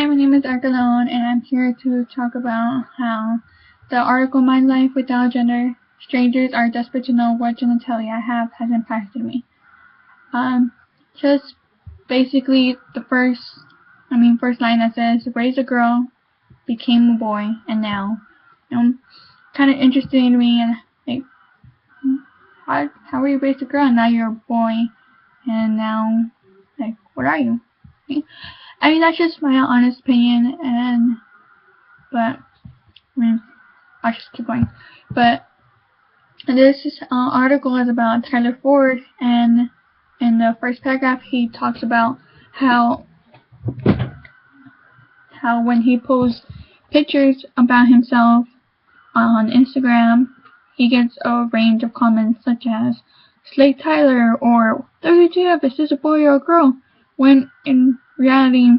Hi, my name is Erika, and I'm here to talk about how the article My Life Without Gender, Strangers Are Desperate to Know What Genitalia I Have has impacted me. Just basically the first line that says, raise a girl, became a boy, and now. Kind of interesting to me, and like, how were you raised a girl and now you're a boy, and now, like, what are you? I mean, that's just my honest opinion, but I'll just keep going. But this article is about Tyler Ford, and in the first paragraph he talks about how when he posts pictures about himself on Instagram, he gets a range of comments such as Slate Tyler or WTF, is this a boy or a girl? When in reality,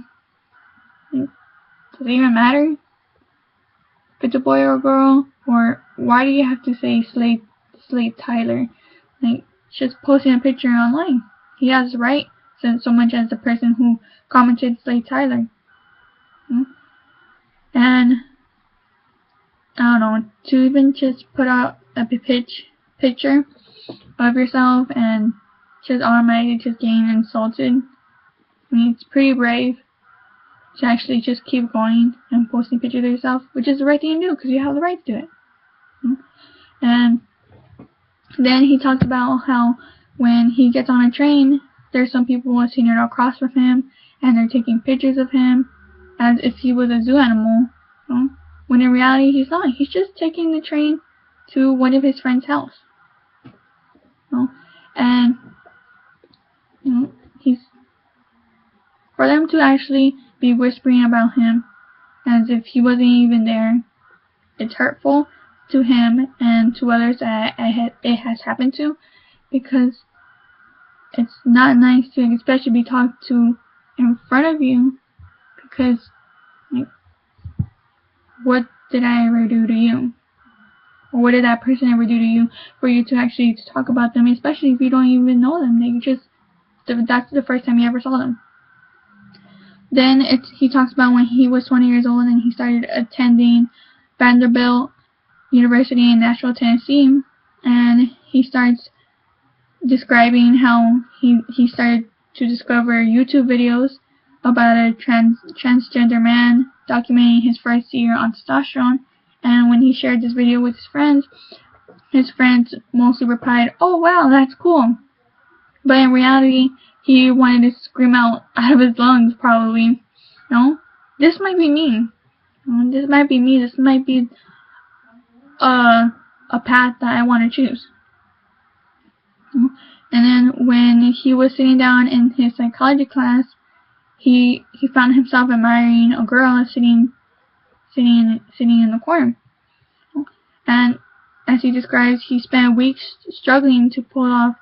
does it even matter if it's a boy or a girl? Or why do you have to say Slate Tyler? Like, just posting a picture online. He has the right, so much as the person who commented Slate Tyler. And I don't know, to even just put out a picture of yourself and just automatically just getting insulted. I mean, it's pretty brave to actually just keep going and posting pictures of yourself, which is the right thing to do because you have the right to do it. And then he talks about how when he gets on a train, there's some people sitting across from him and they're taking pictures of him as if he was a zoo animal, when in reality he's not. He's just taking the train to one of his friend's house. And he's, for them to actually be whispering about him as if he wasn't even there, it's hurtful to him and to others that it has happened to, because it's not nice to especially be talked to in front of you, because like, what did I ever do to you? Or what did that person ever do to you for you to actually talk about them, especially if you don't even know them? That's the first time you ever saw them. Then he talks about when he was 20 years old and he started attending Vanderbilt University in Nashville, Tennessee, and he starts describing how he started to discover YouTube videos about a transgender man documenting his first year on testosterone. And when he shared this video with his friends mostly replied, "Oh wow, that's cool." But in reality, he wanted to scream out of his lungs, probably, this might be me. This might be me. This might be a path that I want to choose. And then when he was sitting down in his psychology class, he found himself admiring a girl sitting in the corner. And as he describes, he spent weeks struggling to pull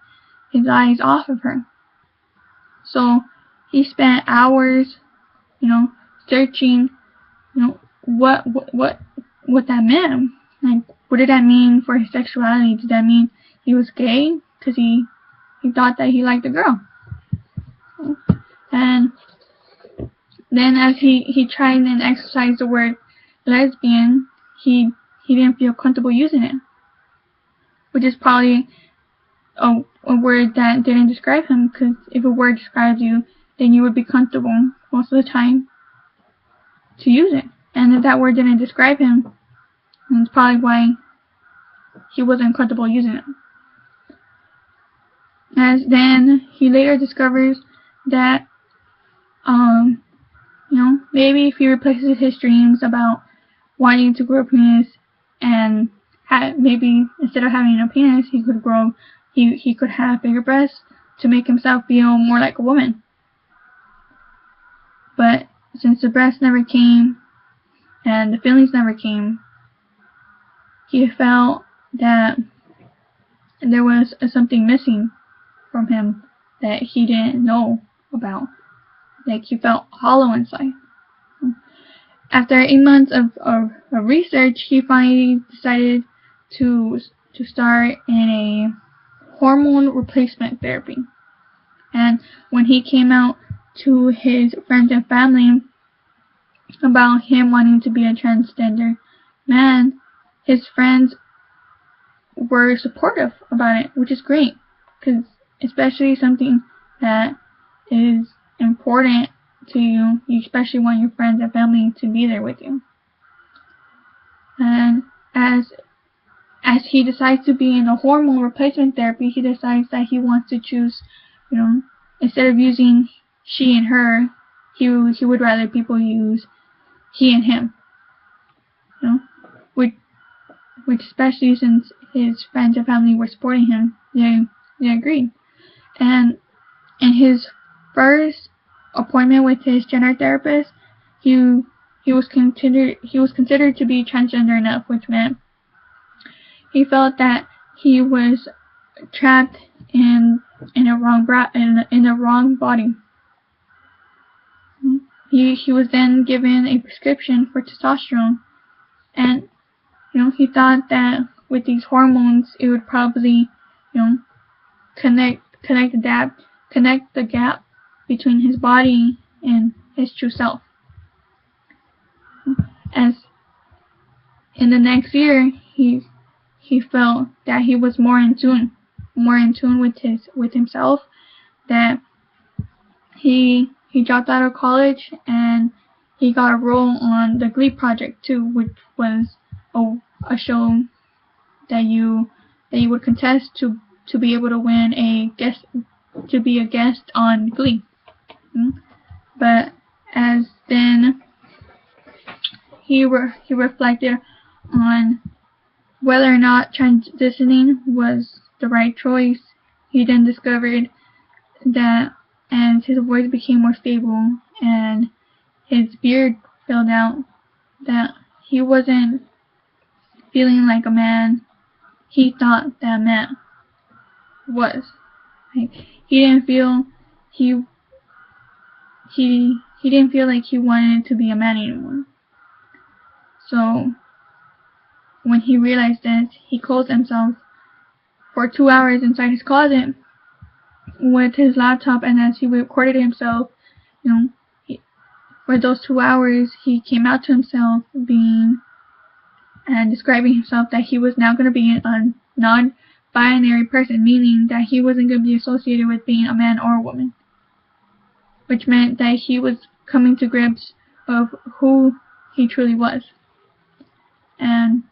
his eyes off of her. So he spent hours, searching, what that meant. Like, what did that mean for his sexuality? Did that mean he was gay? Because he thought that he liked a girl. And then as he tried and exercised the word lesbian, he didn't feel comfortable using it, which is probably a word that didn't describe him, because if a word describes you, then you would be comfortable most of the time to use it. And if that word didn't describe him, then it's probably why he wasn't comfortable using it. As then he later discovers that maybe if he replaces his dreams about wanting to grow a penis, and maybe instead of having a penis, he could have bigger breasts to make himself feel more like a woman. But since the breasts never came and the feelings never came, he felt that there was something missing from him that he didn't know about. Like, he felt hollow inside. After 8 months of research, he finally decided to start in a hormone replacement therapy. And when he came out to his friends and family, about him wanting to be a transgender man, his friends were supportive about it, which is great, because especially something that is important to you, you especially want your friends and family to be there with you. And as he decides to be in a hormone replacement therapy, he decides that he wants to choose, instead of using she and her, he would rather people use he and him, which especially since his friends and family were supporting him, they agreed. And in his first appointment with his gender therapist, he was considered to be transgender enough, which meant he felt that he was trapped in a wrong body. He was then given a prescription for testosterone, and he thought that with these hormones it would probably connect the gap between his body and his true self. As in the next year, he felt that he was more in tune with himself, that he dropped out of college and he got a role on the Glee project too, which was a show that you would contest to be able to win to be a guest on Glee. But as then he reflected on whether or not transitioning was the right choice, he then discovered that as his voice became more stable and his beard filled out, that he wasn't feeling like a man he thought that man was. Like, he didn't feel like he wanted to be a man anymore. So when he realized this, he closed himself for 2 hours inside his closet with his laptop, and as he recorded himself, for those 2 hours, he came out to himself and describing himself that he was now going to be a non-binary person, meaning that he wasn't going to be associated with being a man or a woman, which meant that he was coming to grips of who he truly was. And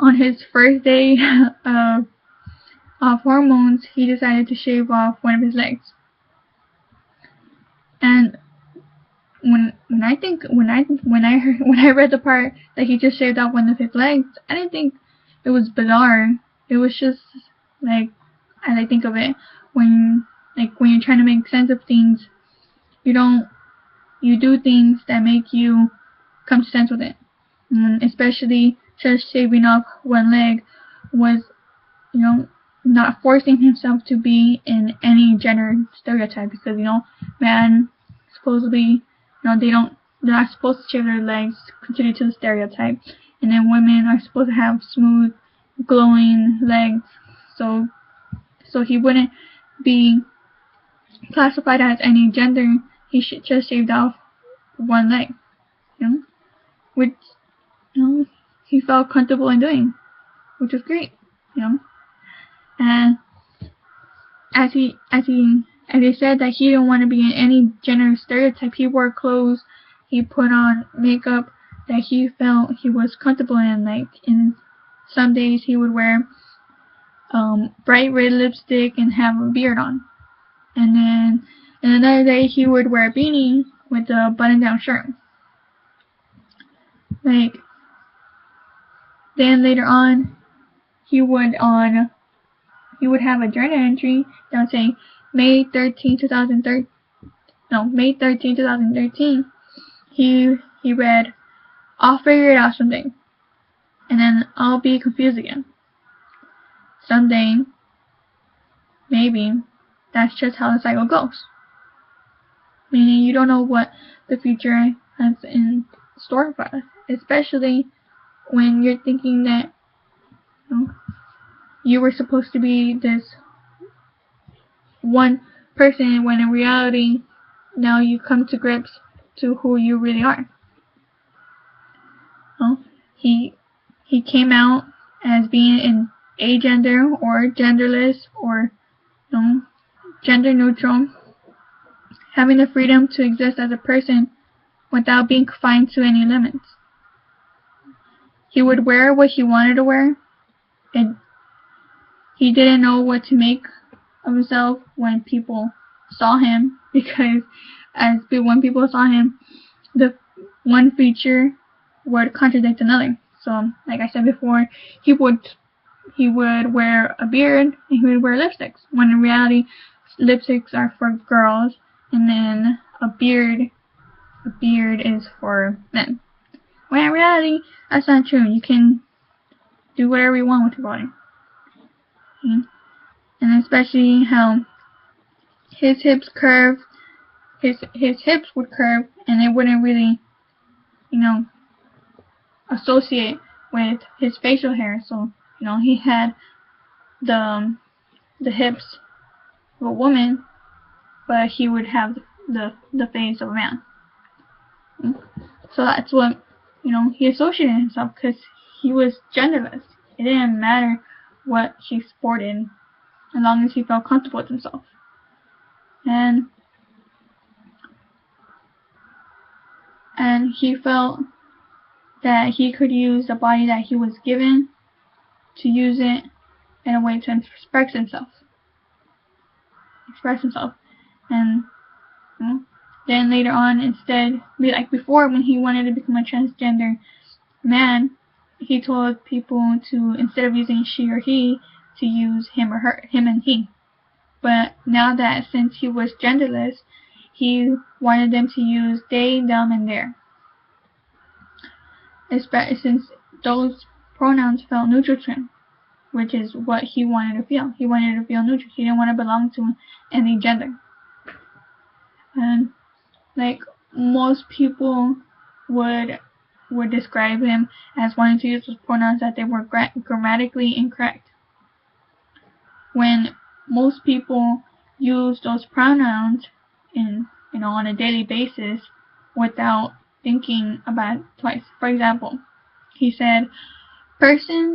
on his first day of hormones, he decided to shave off one of his legs. And when I read the part that he just shaved off one of his legs, I didn't think it was bizarre. It was just like, as I think of it, when you're trying to make sense of things, you do things that make you come to sense with it. Especially just shaving off one leg was, not forcing himself to be in any gender stereotype, because man supposedly, they're not supposed to shave their legs, considered to the stereotype, and then women are supposed to have smooth, glowing legs, so he wouldn't be classified as any gender. He just shaved off one leg, which he felt comfortable in doing, which was great, and as he said that he didn't want to be in any gender stereotype, he wore clothes, he put on makeup that he felt he was comfortable in. Like, in some days he would wear bright red lipstick and have a beard on, and then another day he would wear a beanie with a button-down shirt. Like, then later on, he would have a journal entry that would say May 13, 2013. He read, "I'll figure it out someday, and then I'll be confused again. Someday, maybe, that's just how the cycle goes." Meaning you don't know what the future has in store for us, especially when you're thinking that you were supposed to be this one person, when in reality now you come to grips to who you really are. Well, he came out as being an agender or genderless or gender neutral, having the freedom to exist as a person without being confined to any limits. He would wear what he wanted to wear, and he didn't know what to make of himself when people saw him, because when people saw him, the one feature would contradict another. So, like I said before, he would wear a beard and he would wear lipsticks, when in reality lipsticks are for girls and then a beard is for men. When in reality that's not true. You can do whatever you want with your body. Okay? And especially how his hips would curve, and it wouldn't really, associate with his facial hair. So, he had the hips of a woman, but he would have the face of a man. So that's what, he associated himself, because he was genderless. It didn't matter what he sported, as long as he felt comfortable with himself. And he felt that he could use the body that he was given to use it in a way to express himself. And then later on, instead, like before, when he wanted to become a transgender man, he told people to, instead of using she or he, to use him or her, him and he. But now that, since he was genderless, he wanted them to use they, them, and their. Since those pronouns felt neutral to him, which is what he wanted to feel. He wanted to feel neutral. He didn't want to belong to any gender. And like most people would describe him as wanting to use those pronouns, that they were grammatically incorrect. When most people use those pronouns on a daily basis without thinking about it twice. For example, he said,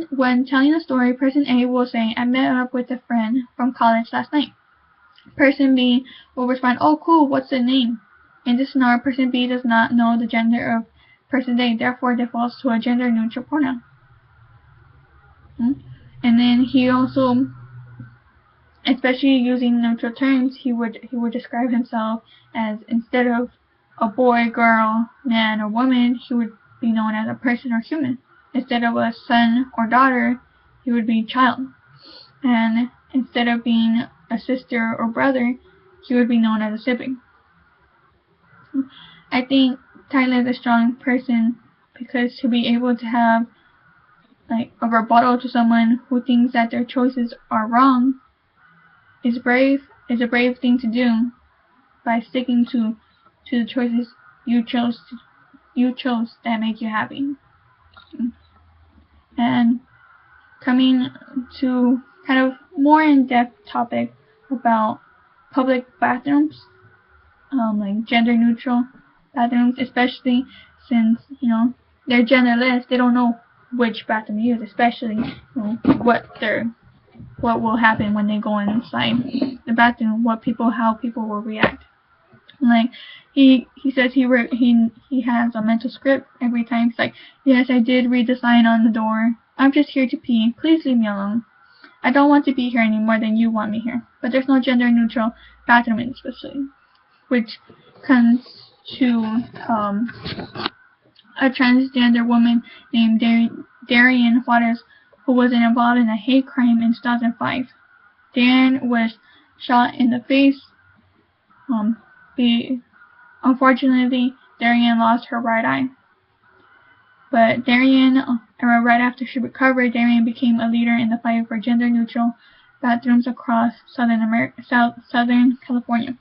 when telling a story, person A will say, I met up with a friend from college last night. Person B will respond, oh cool, what's the name? In this scenario, person B does not know the gender of person A, therefore defaults to a gender neutral pronoun. And then he also, especially using neutral terms, he would describe himself as, instead of a boy, girl, man, or woman, he would be known as a person or human. Instead of a son or daughter, he would be child. And instead of being a sister or brother, he would be known as a sibling. I think Tyler is a strong person, because to be able to have like a rebuttal to someone who thinks that their choices are wrong is a brave thing to do, by sticking to the choices you chose that make you happy. And coming to kind of more in-depth topic about public bathrooms, like gender-neutral bathrooms, especially since they're genderless. They don't know which bathroom to use, especially what will happen when they go inside the bathroom, how people will react. Like he says he has a mental script every time. He's like, yes, I did read the sign on the door. I'm just here to pee. Please leave me alone. I don't want to be here any more than you want me here. But there's no gender neutral bathroom in this facility. Which comes to a transgender woman named Darian Juarez, who was involved in a hate crime in 2005. Darian was shot in the face. Unfortunately, Darian lost her right eye. But right after she recovered, Darian became a leader in the fight for gender-neutral bathrooms across Southern California.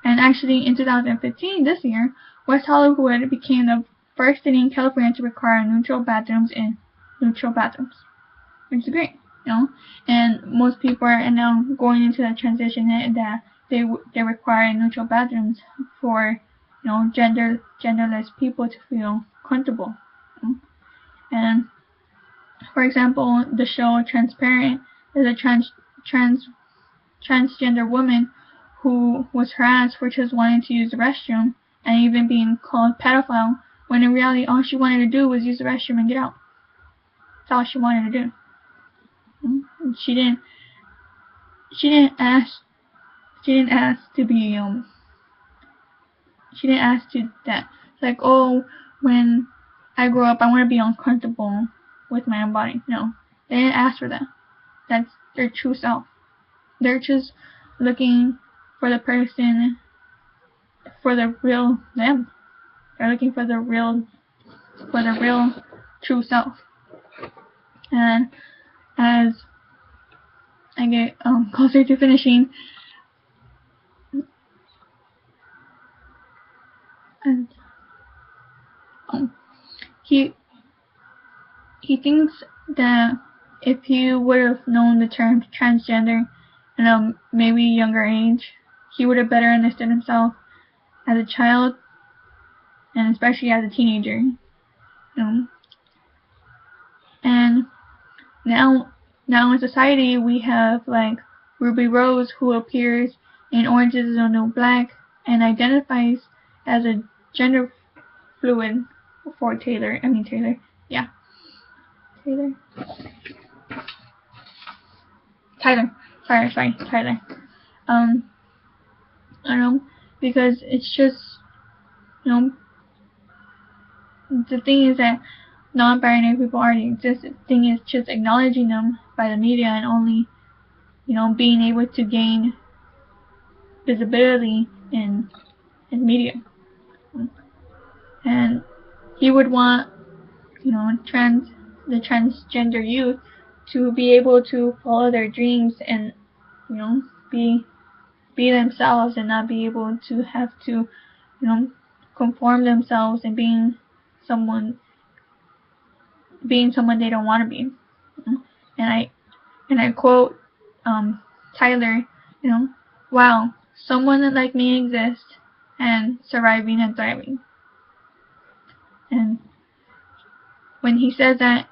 And actually, in 2015, this year, West Hollywood became the first city in California to require neutral bathrooms, which is great, And most people are now going into the transition that they require neutral bathrooms for genderless people to feel comfortable. And for example, the show Transparent is a transgender woman who was harassed for just wanting to use the restroom and even being called pedophile, when in reality all she wanted to do was use the restroom and get out. That's all she wanted to do. She didn't ask to be she didn't ask to that. It's like, oh, when I grow up I want to be uncomfortable with my own body. No. They didn't ask for that. That's their true self. They're just looking for the person, for the real them. They're looking for the real true self. And as I get closer to finishing, and he thinks that if he would have known the term transgender at a maybe younger age, he would have better understood himself as a child and especially as a teenager. And now in society we have like Ruby Rose, who appears in Orange Is the New Black and identifies as a gender fluid for Taylor. Sorry, Tyler. I don't know, because it's just, the thing is that non-binary people already exist. The thing is just acknowledging them by the media and only, being able to gain visibility in media. And he would want, the transgender youth to be able to follow their dreams and, be themselves and not be able to have to, conform themselves and being someone they don't want to be. And I quote Tyler, wow, someone like me exists and surviving and thriving. And when he says that,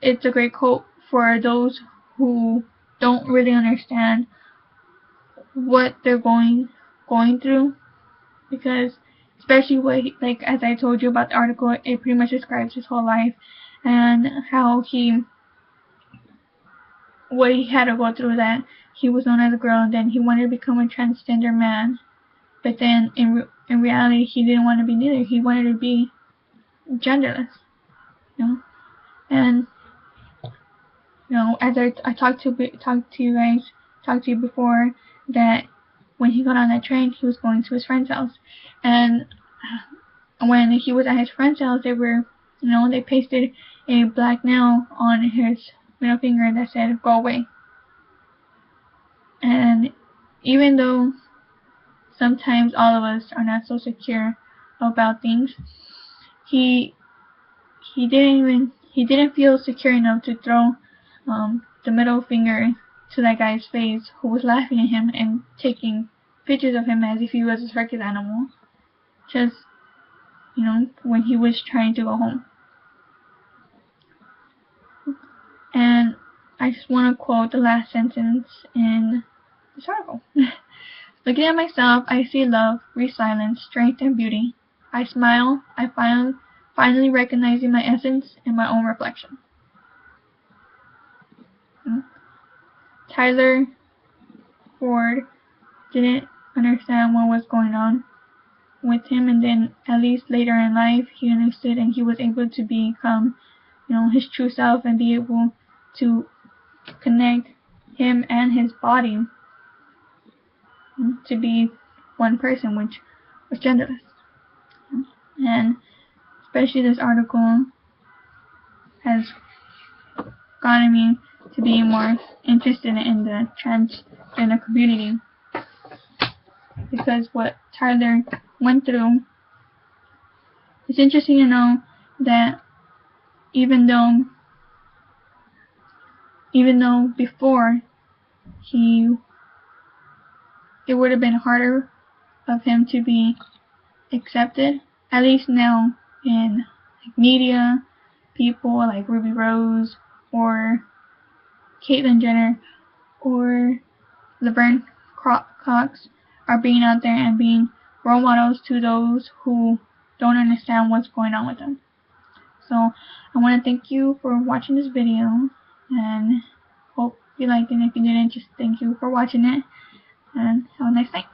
it's a great quote for those who don't really understand what they're going through, because especially like as I told you about the article, it pretty much describes his whole life and how what he had to go through, that he was known as a girl and then he wanted to become a transgender man, but then in reality he didn't want to be neither. He wanted to be genderless, and as I talked to you before, that when he got on that train he was going to his friend's house, and when he was at his friend's house they pasted a black nail on his middle finger that said "go away." And even though sometimes all of us are not so secure about things, he didn't feel secure enough to throw the middle finger to that guy's face who was laughing at him and taking pictures of him as if he was a circus animal, just when he was trying to go home. And I just want to quote the last sentence in this article. Looking at myself, I see love, resilience, strength, and beauty. I smile. I finally recognizing my essence in my own reflection. Tyler Ford didn't understand what was going on with him, and then at least later in life he understood and he was able to become his true self and be able to connect him and his body to be one person, which was genderless. And especially this article has gotten me to be more interested in the transgender community, because what Tyler went through, it's interesting to know that even though before it would have been harder of him to be accepted, at least now in like media. People like Ruby Rose or Caitlyn Jenner or Laverne Cox are being out there and being role models to those who don't understand what's going on with them. So I want to thank you for watching this video, and hope you liked it. If you didn't, just thank you for watching it, and have a nice night.